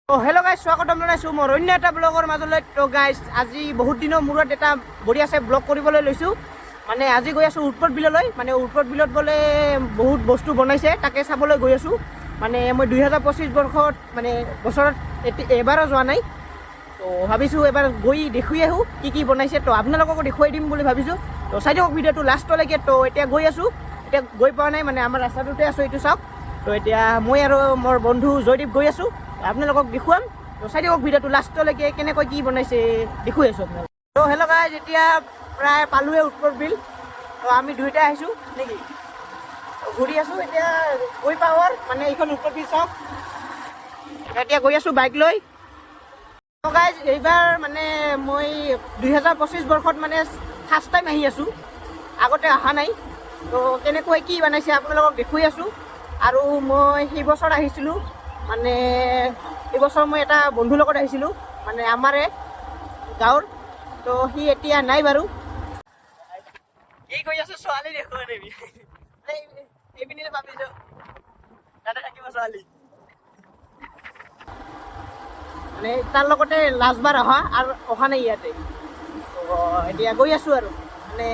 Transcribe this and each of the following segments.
তো hello' guys, স্বাগতম জনাইছোঁ মোৰ অন্য এটা ব্লগৰ মাজলৈ। তো গাইজ, আজি বহুত দিনৰ মূৰত এটা বঢ়িয়াছে ব্লগ কৰিবলৈ লৈছোঁ। মানে আজি গৈ আছোঁ উৎপত বিললৈ। মানে উৎপত বিলত বোলে বহুত বস্তু বনাইছে, তাকে চাবলৈ গৈ আছোঁ। মানে মই 2025 বৰ্ষত মানে বছৰত এবাৰো যোৱা নাই। তো ভাবিছোঁ এবাৰ গৈ দেখুৱাই আহোঁ কি কি বনাইছে। তো আপোনালোককো দেখুৱাই দিম বুলি ভাবিছোঁ। তো চাই দিয়ক ভিডিঅ'টো লাষ্টলৈকে। তো এতিয়া গৈ আছোঁ, এতিয়া গৈ পোৱা নাই, মানে আমাৰ ৰাস্তাটোতে আছোঁ, এইটো চাওক। তো এতিয়া মই আৰু মোৰ বন্ধু জয়দীপ গৈ আছোঁ, আপোনালোকক দেখুৱাম। তো চাই দিয়ক ভিডিঅ'টো লাষ্টলৈকে, কেনেকৈ কি বনাইছে দেখুৱাই আছোঁ আপোনালোকক। তো হেল্ল' গাইজ, এতিয়া প্ৰায় পালোৱে উৎপত বিল। তো আমি দুয়োটাই আহিছোঁ নেকি, ঘূৰি আছোঁ। এতিয়া গৈ পাওঁ আৰু মানে এইখন উৎপত বিল চাওক। এতিয়া গৈ আছোঁ বাইক লৈ। তো গাইজ, এইবাৰ মানে মই 2025 বৰ্ষত মানে ফাৰ্ষ্ট টাইম আহি আছোঁ, আগতে অহা নাই। তো কেনেকৈ কি বনাইছে আপোনালোকক দেখুৱাই আছোঁ। আৰু মই সেই বছৰ আহিছিলোঁ, মানে এইবছৰ মই এটা বন্ধুৰ লগত আহিছিলোঁ, মানে আমাৰে গাঁৱৰ। তো সি এতিয়া নাই বাৰু। এই গৈ আছোঁ, ছোৱালী দেখুৱাই নেবি এইপিনে ভাবিছোঁ তাতে থাকিব ছোৱালী। মানে তাৰ লগতে লাষ্টবাৰ অহা নাই ইয়াতে। তো এতিয়া গৈ আছোঁ আৰু মানে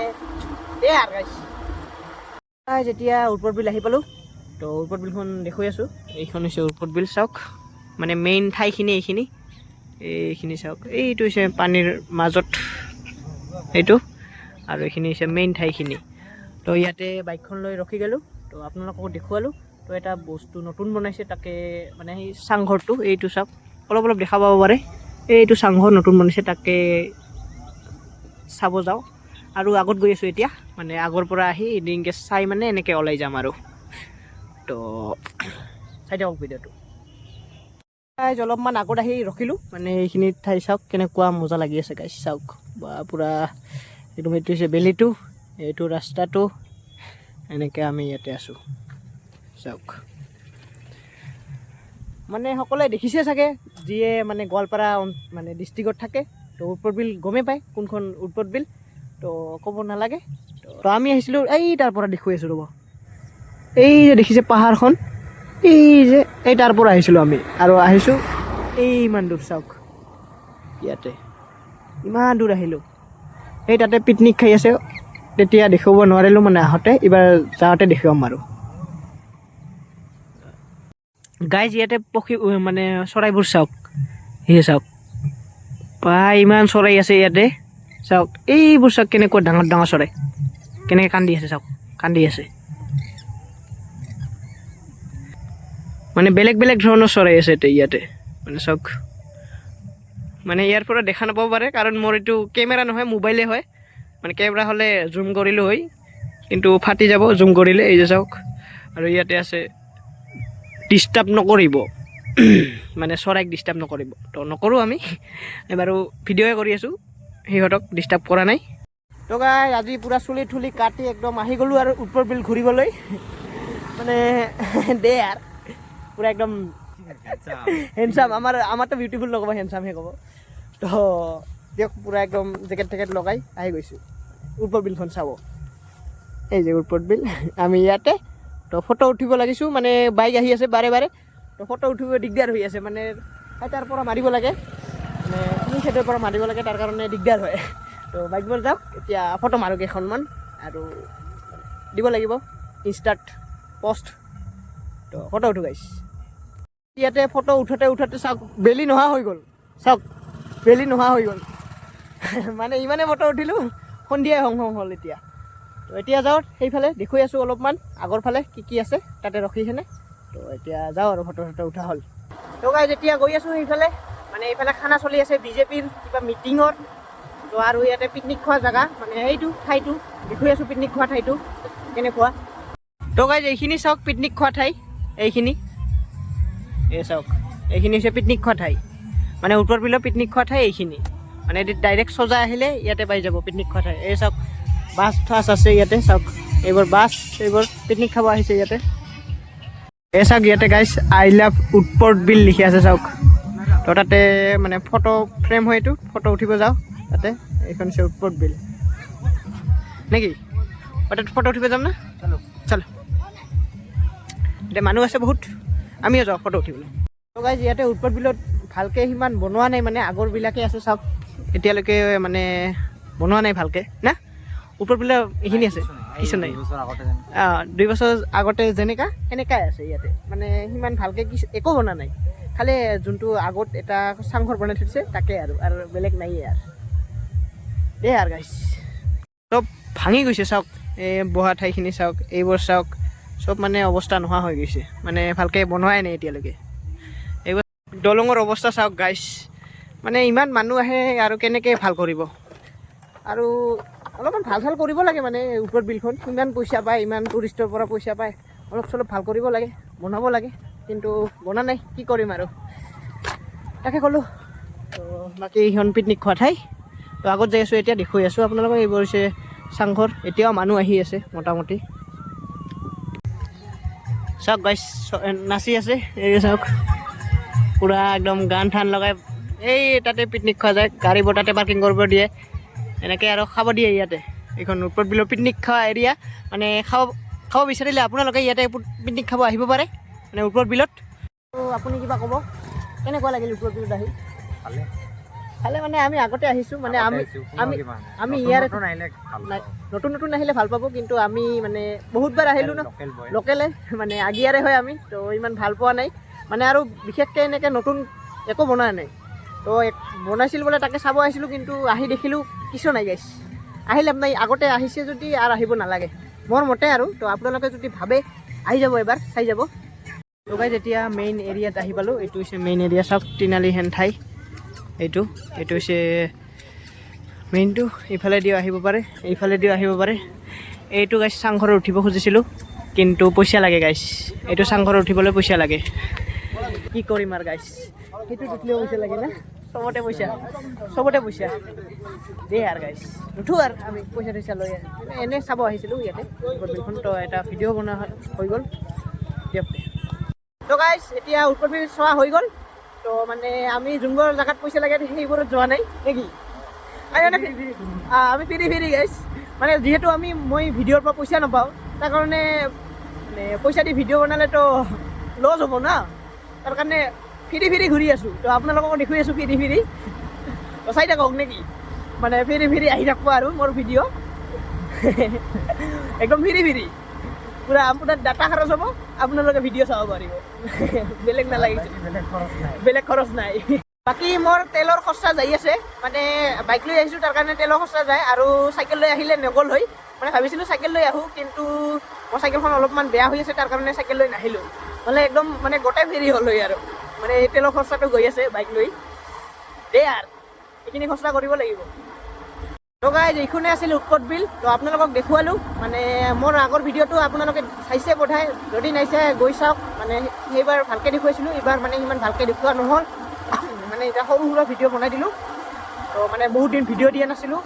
আৰু গাইছ যেতিয়া উৎপত বিল আহি পালোঁ। তো উৎপত বিলখন দেখুৱাই আছোঁ। এইখন হৈছে উৎপত বিল, চাওক। মানে মেইন ঠাইখিনি এইখিনি চাওক। এইটো হৈছে পানীৰ মাজত এইটো, আৰু এইখিনি হৈছে মেইন ঠাইখিনি। তো ইয়াতে বাইকখন লৈ ৰখি গ'লোঁ। তো আপোনালোকক দেখুৱালোঁ। তো এটা বস্তু নতুন বনাইছে, তাকে মানে সেই চাংঘৰটো এইটো চাওক, অলপ অলপ দেখা পাব পাৰে। এইটো চাংঘৰ নতুন বনাইছে, তাকে চাব যাওঁ। আৰু আগত গৈ আছোঁ এতিয়া, মানে আগৰ পৰা আহি এদিনকৈ চাই মানে এনেকৈ ওলাই যাম আৰু। তো চাই দিয়ক ভিডিঅ'টো। অলপমান আগত আহি ৰখিলোঁ, মানে এইখিনি ঠাই চাওক, কেনেকুৱা মজা লাগি আছে গাইছ, চাওক। বা পূৰা একদম এইটো হৈছে বেলিটো, এইটো ৰাস্তাটো, এনেকৈ আমি ইয়াতে আছোঁ, চাওক। মানে সকলোৱে দেখিছে চাগে, যিয়ে মানে গোৱালপাৰা মানে ডিষ্ট্ৰিক্টত থাকে। তো উৎপত বিল গমেই পায় কোনখন উৎপত বিল, তো ক'ব নালাগে। তো আমি আহিছিলোঁ এই তাৰ পৰা দেখুৱাই আছোঁ ৰ'ব। এই যে দেখিছে পাহাৰখন, এই তাৰ পৰা আহিছিলোঁ আমি, আৰু আহিছোঁ এই ইমান দূৰ, চাওক। ইয়াতে ইমান দূৰ আহিলোঁ। সেই তাতে পিকনিক খাই আছে, তেতিয়া দেখুৱাব নোৱাৰিলোঁ মানে আহোঁতে। এইবাৰ যাওঁতে দেখুৱাম আৰু গাইজ। ইয়াতে পক্ষী মানে চৰাইবোৰ চাওক, সেয়ে চাওক। প্ৰায় ইমান চৰাই আছে ইয়াতে, চাওক। এইবোৰ চাওক, কেনেকুৱা ডাঙৰ ডাঙৰ চৰাই, কেনেকৈ কান্দি আছে, চাওক, কান্দি আছে। মানে বেলেগ বেলেগ ধৰণৰ চৰাই আছে ইয়াতে, মানে চাওক। মানে ইয়াৰ পৰা দেখা নাপাব পাৰে, কাৰণ মোৰ এইটো কেমেৰা নহয়, মোবাইলে হয়। মানে কেমেৰা হ'লে জুম কৰিলোঁ হয়, কিন্তু ফাটি যাব জুম কৰিলে। এই যে চাওক। আৰু ইয়াতে আছে ডিষ্টাৰ্ব নকৰিব, মানে চৰাইক ডিষ্টাৰ্ব নকৰিব। তো নকৰোঁ আমি বাৰু, ভিডিঅ'য়ে কৰি আছোঁ, সিহঁতক ডিষ্টাৰ্ব কৰা নাই। তো গাইজ, আজি পূৰা চুলি থুলি কাটি একদম আহি গ'লোঁ আৰু উৎপত বিল ঘূৰিবলৈ। মানে দে আৰু পূৰা একদম হেণ্ডচাম। আমাৰতো বিউটিফুল নক'ব, হেণ্ডচামহে ক'ব। তো দিয়ক, পূৰা একদম জেকেট টেকেট লগাই আহি গৈছোঁ উৎপত বিলখন চাব। এই যে উৎপত বিল, আমি ইয়াতে। তো ফটো উঠিব লাগিছোঁ, মানে বাইক আহি আছে বাৰে বাৰে। তো ফটো উঠিব দিগদাৰ হৈ আছে, মানে তাৰ পৰা মাৰিব লাগে, মানে তিনি চাইডৰ পৰা মাৰিব লাগে, তাৰ কাৰণে দিগদাৰ হয়। তো বাইকবোৰ যাওক, এতিয়া ফটো মাৰোঁ কেইখনমান, আৰু দিব লাগিব ইনষ্টাত পষ্ট। তো ফটো উঠো গাইছ। ইয়াতে ফটো উঠোতে উঠোতে চাওক, বেলি নোহোৱা হৈ গ'ল, চাওক। বেলি নোহোৱা হৈ গ'ল মানে ইমানে ফটো উঠিলোঁ, সন্ধিয়াই হং হং হ'ল এতিয়া। তো এতিয়া যাওঁ সেইফালে, দেখুৱাই আছোঁ অলপমান আগৰ ফালে কি কি আছে, তাতে ৰখি কিনে। তো এতিয়া যাওঁ আৰু, ফটো চটো উঠা হ'ল। তো গাইজ, এতিয়া গৈ আছোঁ সেইফালে, মানে এইফালে খানা চলি আছে বিজেপিৰ কিবা মিটিঙৰ। তো আৰু ইয়াতে পিকনিক খোৱা জেগা, মানে এইটো ঠাইটো দেখুৱাই আছোঁ, পিকনিক খোৱা ঠাইটো কেনেকুৱা। তো গাইজ, এইখিনি চাওক, পিকনিক খোৱা ঠাই এইখিনি। এই চাওক, এইখিনি হৈছে পিকনিক খোৱা ঠাই, মানে উৎপত বিলৰ পিকনিক খোৱা ঠাই এইখিনি। মানে ডাইৰেক্ট সোজা আহিলে ইয়াতে পাই যাব পিকনিক খোৱা ঠাই। এই চাওক, বাছ ঠাছ আছে ইয়াতে, চাওক। এইবোৰ বাছ, এইবোৰ পিকনিক খাব আহিছে ইয়াতে। এই চাওক, ইয়াতে গাইছ আই লাভ উৎপত বিল লিখি আছে, চাওক। তো তাতে মানে ফটো ফ্ৰেম হয়, এইটো ফটো উঠিব যাওঁ তাতে। এইখন হৈছে উৎপত বিল নেকি, তাতে ফটো উঠিব যাম না, চলো। এতিয়া মানুহ আছে বহুত, আমিও যাওঁ ফটো উঠিবলৈ। তো গাইজ, ইয়াতে উৎপত বিলত ভালকৈ সিমান বনোৱা নাই, মানে আগৰবিলাকে আছে চাওক, এতিয়ালৈকে মানে বনোৱা নাই ভালকৈ না, ওপৰবিলাক এইখিনি আছে, কিছু নাই। 2 বছৰ আগতে যেনেকা সেনেকাই আছে ইয়াতে, মানে সিমান ভালকৈ একো বনোৱা নাই, খালি যোনটো আগত এটা চাংঘৰ বনাই থৈছে তাকে আৰু বেলেগ নাইয়ে আৰু দেই আৰু গাইছ। চব ভাঙি গৈছে চাওক, এই বহা ঠাইখিনি চাওক, এইবোৰ চাওক, চব মানে অৱস্থা নোহোৱা হৈ গৈছে, মানে ভালকৈ বনোৱাই নাই এতিয়ালৈকে। এইবোৰ দলঙৰ অৱস্থা চাওক গাইছ, মানে ইমান মানুহ আহে আৰু কেনেকৈ ভাল কৰিব, আৰু অলপমান ভাল কৰিব লাগে, মানে ওপৰত বিলখন ইমান পইচা পায়, ইমান টুৰিষ্টৰ পৰা পইচা পায়, অলপ চলপ ভাল কৰিব লাগে, বনাব লাগে, কিন্তু বনা নাই, কি কৰিম আৰু তাকে ক'লোঁ। তো বাকী এইখন পিকনিক খোৱা ঠাই, তো আগত যাই আছোঁ, এতিয়া দেখুৱাই আছোঁ আপোনালোকক। এইবোৰ হৈছে চাংঘৰ, এতিয়াও মানুহ আহি আছে মোটামুটি, চাওক গাইছ নাচি আছে, এই চাওক পূৰা একদম গান ঠান লগাই, এই তাতে পিকনিক খোৱা যায়, গাড়ীবোৰ তাতে পাৰ্কিং কৰিব দিয়ে, এনেকৈ আৰু খাব দিয়ে ইয়াতে। এইখন উৎপত বিলৰ পিকনিক খোৱা এৰিয়া, মানে খাব বিচাৰিলে আপোনালোকে ইয়াতে পিকনিক খাব আহিব পাৰে, মানে উৎপত বিলত। তো আপুনি কিবা ক'ব, কেনেকুৱা লাগিল উৎপত বিলত আহি? ভালে মানে আমি আগতে আহিছোঁ, মানে আমি ইয়াৰ নতুন আহিলে ভাল পাব, কিন্তু আমি মানে বহুতবাৰ আহিলোঁ ন, লোকেলে মানে আগিয়াৰে হয় আমি, তো ইমান ভাল পোৱা নাই, মানে আৰু বিশেষকৈ এনেকৈ নতুন একো বনোৱা নাই। তো বনাইছিল বোলে, তাকে চাব আহিছিলোঁ, কিন্তু আহি দেখিলোঁ কিছু নাই গাইছ, আহি লাভ নাই, আগতে আহিছে যদি আৰু আহিব নালাগে মোৰ মতে আৰু। তো আপোনালোকে যদি ভাবে আহি যাব, এবাৰ চাই যাব। তো গাইছ এতিয়া মেইন এৰিয়াত আহি পালোঁ, এইটো হৈছে মেইন এৰিয়া, চাওক তিনালি হেন ঠাই, এইটো হৈছে মেইনটো, এইফালেদিও আহিব পাৰে, এইফালেদিও আহিব পাৰে। এইটো গাইছ চাংঘৰত উঠিব খুজিছিলোঁ, কিন্তু পইচা লাগে গাইছ, এইটো চাংঘৰত উঠিবলৈ পইচা লাগে, কি কৰিম আৰু গাইছ, সেইটো উঠিলেও পইচা লাগে না, চবতে পইচা দেই আৰু গাইছ, নুঠো আৰু আমি পইচা লৈ এনেই চাব আহিছিলোঁ ইয়াতে বিলখন। তো এটা ভিডিঅ' বনোৱা হৈ গ'ল দিয়ক। তো গাইছ এতিয়া উৎপত বিল চোৱা হৈ গ'ল, তো মানে আমি যোনবোৰ জেগাত পইচা লাগে সেইবোৰত যোৱা নাই নেকি, আমি ফিৰি গাইছ, মানে যিহেতু মই ভিডিঅ'ৰ পৰা পইচা নাপাওঁ, তাৰ কাৰণে মানে পইচা দি ভিডিঅ' বনালেতো লছ হ'ব না, তাৰ কাৰণে ফিৰি ঘূৰি আছোঁ। তো আপোনালোককো দেখুৱাই আছোঁ ফিৰি, তো চাই থাকক নেকি, মানে ফিৰি আহি থাকব আৰু মোৰ ভিডিঅ' একদম ফিৰি পুৰা আপোনাৰ ডাটা খৰচ হ'ব, আপোনালোকে ভিডিঅ' চাব পাৰিব, বেলেগ নালাগিছে, বেলেগ খৰচ নাই। বাকী মোৰ তেলৰ খৰচা যাই আছে, মানে বাইক লৈ আহিছোঁ তাৰ কাৰণে তেলৰ খৰচা যায়, আৰু চাইকেল লৈ আহিলে নগ'ল হয়, মানে ভাবিছিলোঁ চাইকেল লৈ আহোঁ, কিন্তু মোৰ চাইকেলখন অলপমান বেয়া হৈ আছে, তাৰ কাৰণে চাইকেল লৈ নাহিলোঁ, মানে একদম মানে গোটেই ফেৰি হ'ল হয় আৰু, মানে এই তেলৰ খৰচাটো গৈ আছে বাইক লৈ দেই, আৰু এইখিনি খৰচা কৰিব লাগিব। তো গাইজ এইখনে আছিল উৎপত বিল, তো আপোনালোকক দেখুৱালোঁ, মানে মোৰ আগৰ ভিডিঅ'টো আপোনালোকে চাইছে বোধহয়, যদি নাইছে গৈ চাওক, মানে সেইবাৰ ভালকৈ দেখুৱাইছিলোঁ, এইবাৰ মানে ইমান ভালকৈ দেখুওৱা নহ'ল, মানে এতিয়া সৰু সুৰা ভিডিঅ' বনাই দিলোঁ, তো মানে বহুত দিন ভিডিঅ' দিয়া নাছিলোঁ,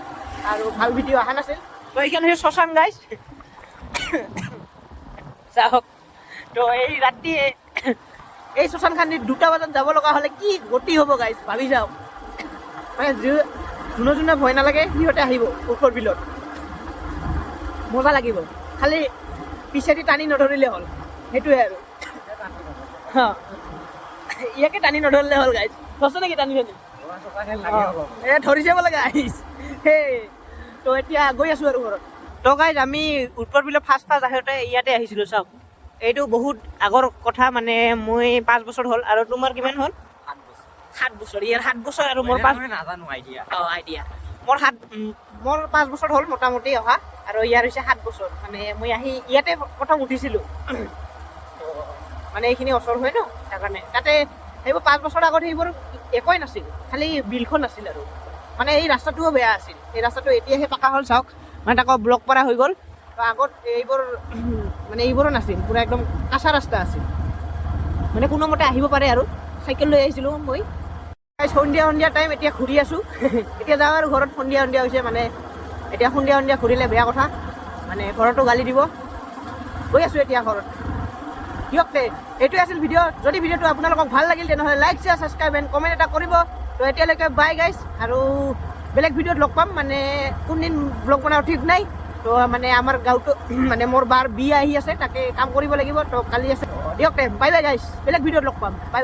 আৰু ভাল ভিডিঅ' অহা নাছিল। তো এইখন হৈছে শ্মশান গাইজ, চাওক। তো এই ৰাতি এই শ্মশানখানিত 2টা বজাত যাব লগা হ'লে কি গতি হ'ব গাইজ, ভাবি যাওক, মানে যোনে ভয় নালাগে সিহঁতে আহিব উৎপত বিলত, মজা লাগিব, খালি পিছেদি টানি নধৰিলে হ'ল, সেইটোৱে আৰু ইয়াকে টানি নধৰিলে হ'ল গাইজ, ধৰছে নেকি টানি ধৰিছে বোলে গাইজ, সেই তো এতিয়া গৈ আছোঁ আৰু ঘৰত। তো গাইজ আমি উৎপত বিলত ফাৰ্ষ্ট আহোঁতে ইয়াতে আহিছিলোঁ, চাওক এইটো বহুত আগৰ কথা, মানে মই 5 বছৰ হ'ল, আৰু তোমাৰ কিমান হ'ল? 7 বছৰ, ইয়াৰ 7 বছৰ, আৰু মোৰ 5 নাজানো আইডিয়া মোৰ 5 বছৰ হ'ল মোটামুটি অহা, আৰু ইয়াৰ হৈছে 7 বছৰ, মানে মই আহি ইয়াতে প্ৰথম উঠিছিলোঁ, মানে এইখিনি ওচৰ হয় ন, তাৰ কাৰণে তাতে সেইবোৰ 5 বছৰ আগত সেইবোৰ একোৱেই নাছিল, খালি বিলখন আছিল, আৰু মানে এই ৰাস্তাটোও বেয়া আছিল, এই ৰাস্তাটো এতিয়াহে পাকা হ'ল, চাওক মানে তাকো ব্লক কৰা হৈ গ'ল। তো আগত এইবোৰো নাছিল, পূৰা একদম কাঁচা ৰাস্তা আছিল, মানে কোনোমতে আহিব পাৰে, আৰু চাইকেল লৈ আহিছিলোঁ মই। সন্ধিয়া টাইম, এতিয়া ঘূৰি আছোঁ, এতিয়া যাওঁ আৰু ঘৰত, সন্ধিয়া হৈছে, মানে এতিয়া সন্ধিয়া ঘূৰিলে বেয়া কথা, মানে ঘৰতো গালি দিব, গৈ আছোঁ এতিয়া ঘৰত দিয়ক। এইটোৱে আছিল ভিডিঅ', যদি ভিডিঅ'টো আপোনালোকক ভাল লাগিল তেনেহ'লে like, share, subscribe and comment এটা কৰিব। তো এতিয়ালৈকে বাই গাইজ, আৰু বেলেগ ভিডিঅ'ত লগ পাম, মানে কোনদিন ব্লগ বনাওঁ ঠিক নাই, তো মানে আমাৰ গাঁৱতো মানে মোৰ বাৰ বিয়া আহি আছে, তাকে কাম কৰিব লাগিব, তো কালি আছে দিয়ক, বাই গাইজ, বেলেগ ভিডিঅ'ত লগ পাম, বাই।